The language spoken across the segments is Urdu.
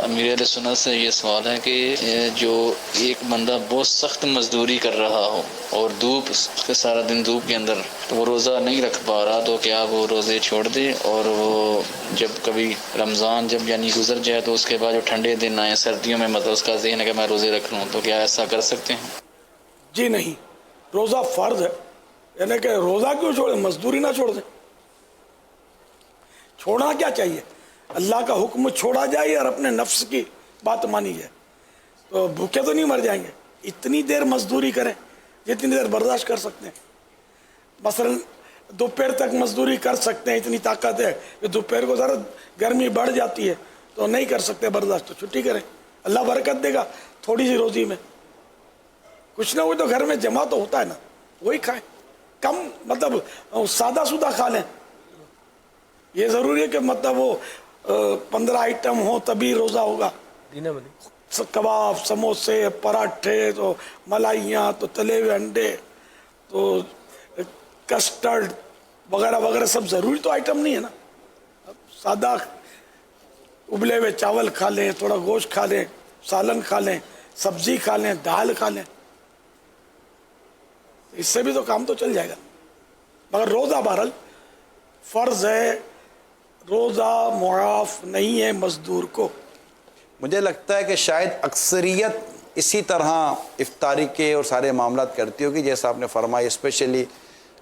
امیر اہل سنت سے یہ سوال ہے کہ جو ایک بندہ بہت سخت مزدوری کر رہا ہو اور دھوپ کے سارا دن دھوپ کے اندر تو وہ روزہ نہیں رکھ پا رہا، تو کیا وہ روزے چھوڑ دے؟ اور وہ جب کبھی رمضان جب یعنی گزر جائے تو اس کے بعد جو ٹھنڈے دن آئے سردیوں میں مطلب اس کا ذہن ہے کہ میں روزے رکھ لوں، تو کیا ایسا کر سکتے ہیں؟ جی نہیں، روزہ فرض ہے، یعنی کہ روزہ کیوں چھوڑیں؟ مزدوری نہ چھوڑ دیں۔ چھوڑنا کیا چاہیے؟ اللہ کا حکم چھوڑا جائے اور اپنے نفس کی بات مانی جائے، تو بھوکے تو نہیں مر جائیں گے۔ اتنی دیر مزدوری کریں جتنی دیر برداشت کر سکتے ہیں۔ مثلا دوپہر تک مزدوری کر سکتے ہیں، اتنی طاقت ہے کہ دوپہر کو ذرا گرمی بڑھ جاتی ہے تو نہیں کر سکتے برداشت، تو چھٹی کریں، اللہ برکت دے گا تھوڑی سی روزی میں۔ کچھ نہ کوئی تو گھر میں جمع تو ہوتا ہے نا، وہی کھائیں، کم مطلب سادہ سودہ کھا لیں۔ یہ ضروری ہے کہ مطلب وہ 15 آئٹم ہو تبھی روزہ ہوگا۔ کباب، سموسے، پراٹھے، تو ملائیاں، تو تلے ہوئے انڈے، تو کسٹرڈ وغیرہ وغیرہ سب ضروری تو آئٹم نہیں ہے نا۔ سادہ ابلے ہوئے چاول کھا لیں، تھوڑا گوشت کھا لیں، سالن کھا لیں، سبزی کھا لیں، دال کھا لیں، اس سے بھی تو کام تو چل جائے گا۔ مگر روزہ بہرحال فرض ہے، روزہ معاف نہیں ہے مزدور کو۔ مجھے لگتا ہے کہ شاید اکثریت اسی طرح افطاری کے اور سارے معاملات کرتی ہوگی جیسا آپ نے فرمایا، اسپیشلی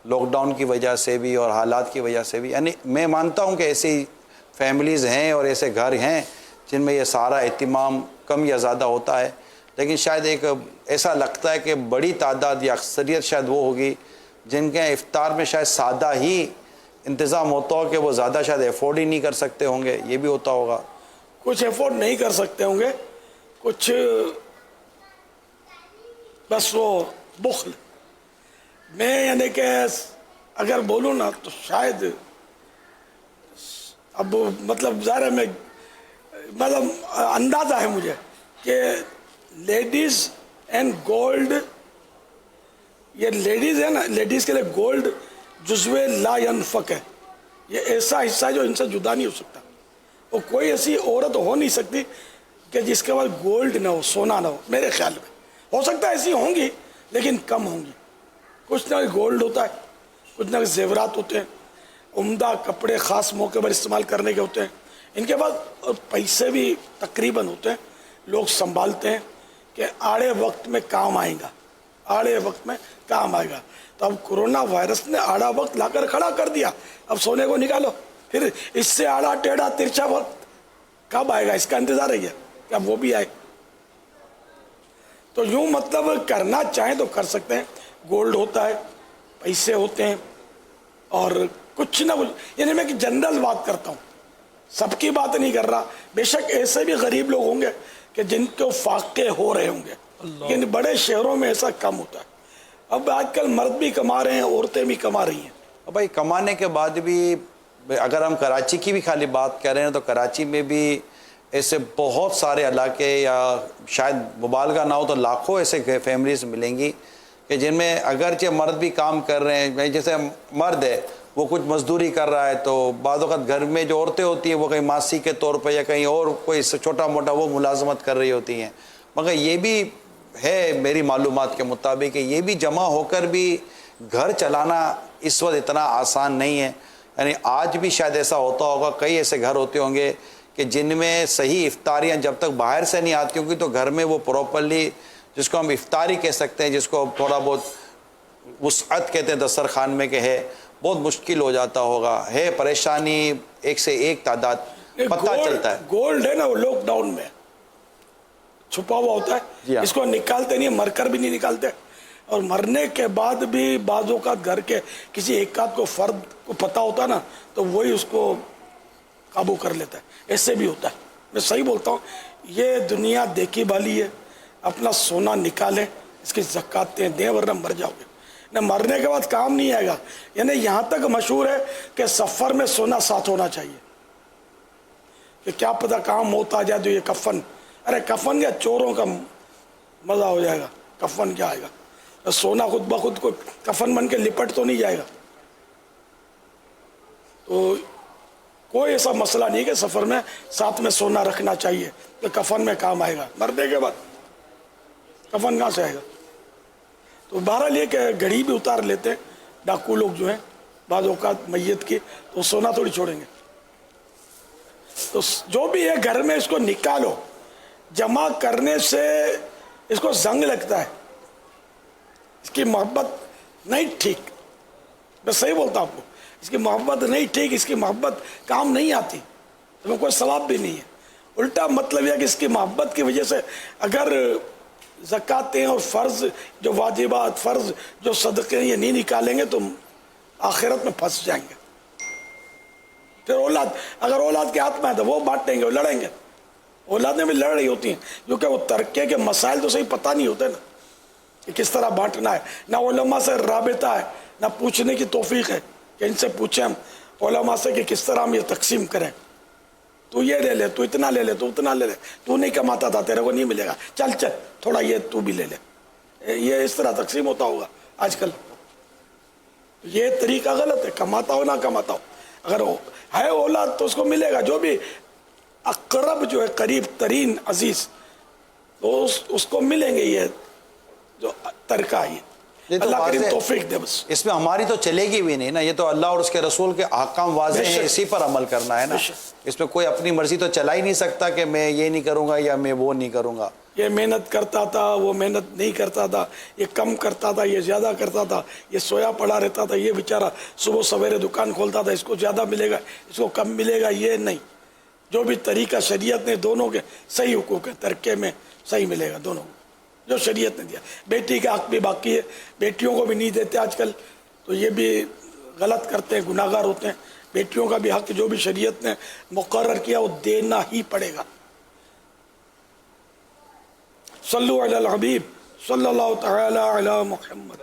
لاک ڈاؤن کی وجہ سے بھی اور حالات کی وجہ سے بھی۔ یعنی میں مانتا ہوں کہ ایسی فیملیز ہیں اور ایسے گھر ہیں جن میں یہ سارا اہتمام کم یا زیادہ ہوتا ہے، لیکن شاید ایک ایسا لگتا ہے کہ بڑی تعداد یا اکثریت شاید وہ ہوگی جن کے افطار میں شاید سادہ ہی انتظام ہوتا ہو کہ وہ زیادہ شاید افورڈ ہی نہیں کر سکتے ہوں گے، یہ بھی ہوتا ہوگا۔ کچھ افورڈ نہیں کر سکتے ہوں گے، کچھ بس وہ بخل میں، یعنی کہ اگر بولوں نا تو شاید اب مطلب ظاہر ہے، میں مطلب اندازہ ہے مجھے کہ لیڈیز اینڈ گولڈ، یہ لیڈیز ہے نا، لیڈیز کے لیے گولڈ جزو لا ینفق ہے، یہ ایسا حصہ ہے جو ان سے جدا نہیں ہو سکتا۔ اور کوئی ایسی عورت ہو نہیں سکتی کہ جس کے بعد گولڈ نہ ہو، سونا نہ ہو، میرے خیال میں۔ ہو سکتا ہے ایسی ہوں گی لیکن کم ہوں گی۔ کچھ نہ گولڈ ہوتا ہے، کچھ نہ زیورات ہوتے ہیں، عمدہ کپڑے خاص موقع پر استعمال کرنے کے ہوتے ہیں، ان کے بعد پیسے بھی تقریباً ہوتے ہیں، لوگ سنبھالتے ہیں کہ آڑے وقت میں کام آئے گا، آڑے وقت میں کام آئے گا۔ تو اب کرونا وائرس نے آڑا وقت لا کر کھڑا کر دیا، اب سونے کو نکالو، پھر اس سے آڑا ٹیڑھا ترچھا وقت کب آئے گا، اس کا انتظار ہے کہ اب وہ بھی آئے۔ تو یوں مطلب کرنا چاہیں تو کر سکتے ہیں، گولڈ ہوتا ہے، پیسے ہوتے ہیں، اور کچھ نہ کچھ، یعنی میں کہ جنرل بات کرتا ہوں، سب کی بات نہیں کر رہا۔ بے شک ایسے بھی غریب لوگ ہوں گے کہ جن کو فاقے ہو رہے ہوں گے، لیکن بڑے شہروں میں ایسا کم ہوتا ہے۔ اب آج کل مرد بھی کما رہے ہیں، عورتیں بھی کما رہی ہیں۔ بھائی کمانے کے بعد بھی اگر ہم کراچی کی بھی خالی بات کر رہے ہیں تو کراچی میں بھی ایسے بہت سارے علاقے، یا شاید مبالغہ نہ ہو تو لاکھوں ایسے فیملیز ملیں گی کہ جن میں اگرچہ مرد بھی کام کر رہے ہیں، جیسے مرد ہے وہ کچھ مزدوری کر رہا ہے، تو بعض اوقات گھر میں جو عورتیں ہوتی ہیں وہ کہیں ماسی کے طور پہ یا کہیں اور کوئی چھوٹا موٹا وہ ملازمت کر رہی ہوتی ہیں۔ مگر یہ بھی ہے میری معلومات کے مطابق کہ یہ بھی جمع ہو کر بھی گھر چلانا اس وقت اتنا آسان نہیں ہے۔ یعنی آج بھی شاید ایسا ہوتا ہوگا، کئی ایسے گھر ہوتے ہوں گے کہ جن میں صحیح افطاریاں جب تک باہر سے نہیں آتی ہوں گی تو گھر میں وہ پراپرلی جس کو ہم افطاری کہہ سکتے ہیں، جس کو تھوڑا بہت وسعت کہتے ہیں دسترخوان میں کہ ہے، بہت مشکل ہو جاتا ہوگا، ہے پریشانی ایک سے ایک تعداد پتہ چلتا ہے۔ گولڈ ہے نا، وہ لاک ڈاؤن میں چھپا ہوا ہوتا ہے، اس کو نکالتے نہیں، مر کر بھی نہیں نکالتے، اور مرنے کے بعد بھی بعض اوقات گھر کے کسی ایک آدھ کو فرد کو پتہ ہوتا نا تو وہی اس کو قابو کر لیتا ہے، ایسے بھی ہوتا ہے۔ میں صحیح بولتا ہوں، یہ دنیا دیکھی بالی ہے، اپنا سونا نکالیں، اس کی زکوٰۃ دیں ورنہ مر جاؤ گے، نہ مرنے کے بعد کام نہیں آئے گا۔ یعنی یہاں تک مشہور ہے کہ سفر میں سونا ساتھ ہونا چاہیے، کہ کیا پتہ کام ہوتا جائے تو یہ کفن، ارے کفن کیا، چوروں کا مزہ ہو جائے گا، کفن کیا آئے گا، سونا خود بخود کو کفن بن کے لپٹ تو نہیں جائے گا۔ تو کوئی ایسا مسئلہ نہیں کہ سفر میں ساتھ میں سونا رکھنا چاہیے کہ کفن میں کام آئے گا، مرنے کے بعد کفن کہاں سے آئے گا؟ تو بہرحال یہ کہ گھڑی بھی اتار لیتے ہیں ڈاکو لوگ جو ہیں بعض اوقات میت کی، تو سونا تھوڑی چھوڑیں گے. تو جو بھی ہے گھر میں اس کو نکالو، جمع کرنے سے اس کو زنگ لگتا ہے، اس کی محبت نہیں ٹھیک. میں صحیح بولتا ہوں آپ کو، اس کی محبت نہیں ٹھیک، اس کی محبت کام نہیں آتی، تو میں کوئی ثواب بھی نہیں ہے. الٹا مطلب یہ کہ اس کی محبت کی وجہ سے اگر زکاتیں اور فرض جو واجبات، فرض جو صدقے یہ نہیں نکالیں گے تو آخرت میں پھنس جائیں گے. پھر اولاد، اگر اولاد کے ہاتھ میں ہے تو وہ بانٹیں گے، وہ لڑیں گے. اولادیں بھی لڑ رہی ہوتی ہیں کیونکہ وہ ترکے کے مسائل تو صحیح پتہ نہیں ہوتے نا کہ کس طرح بانٹنا ہے. نہ علماء سے رابطہ ہے، نہ پوچھنے کی توفیق ہے کہ ان سے پوچھیں ہم علماء سے کہ کس طرح ہم یہ تقسیم کریں. تو یہ لے لے، تو اتنا لے لے، تو اتنا لے لے، تو نہیں کماتا تھا تیرے کو نہیں ملے گا، چل چل تھوڑا یہ تو بھی لے لے. یہ اس طرح تقسیم ہوتا ہوگا آج کل. یہ طریقہ غلط ہے، کماتا ہو نہ کماتا ہو، اگر ہے اولاد تو اس کو ملے گا. جو بھی اقرب جو ہے قریب ترین عزیز، تو اس کو ملیں گے یہ جو ترکہ ہے. اللہ کریم توفیق دے. بس اس میں ہماری تو چلے گی بھی نہیں نا، یہ تو اللہ اور اس کے رسول کے احکام واضح ہیں، اسی پر عمل کرنا ہے نا. اس میں کوئی اپنی مرضی تو چلا ہی نہیں سکتا کہ میں یہ نہیں کروں گا یا میں وہ نہیں کروں گا. یہ محنت کرتا تھا، وہ محنت نہیں کرتا تھا، یہ کم کرتا تھا، یہ زیادہ کرتا تھا، یہ سویا پڑا رہتا تھا، یہ بیچارہ صبح سویرے دکان کھولتا تھا، اس کو زیادہ ملے گا، اس کو کم ملے گا، یہ نہیں. جو بھی طریقہ شریعت نے دونوں کے صحیح حقوق ہے، ترکے میں صحیح ملے گا دونوں کو جو شریعت نے دیا. بیٹی کا حق بھی باقی ہے، بیٹیوں کو بھی نہیں دیتے آج کل، تو یہ بھی غلط کرتے ہیں، گناہ گار ہوتے ہیں. بیٹیوں کا بھی حق جو بھی شریعت نے مقرر کیا وہ دینا ہی پڑے گا. صلو علی الحبیب صلی اللہ تعالی علی محمد.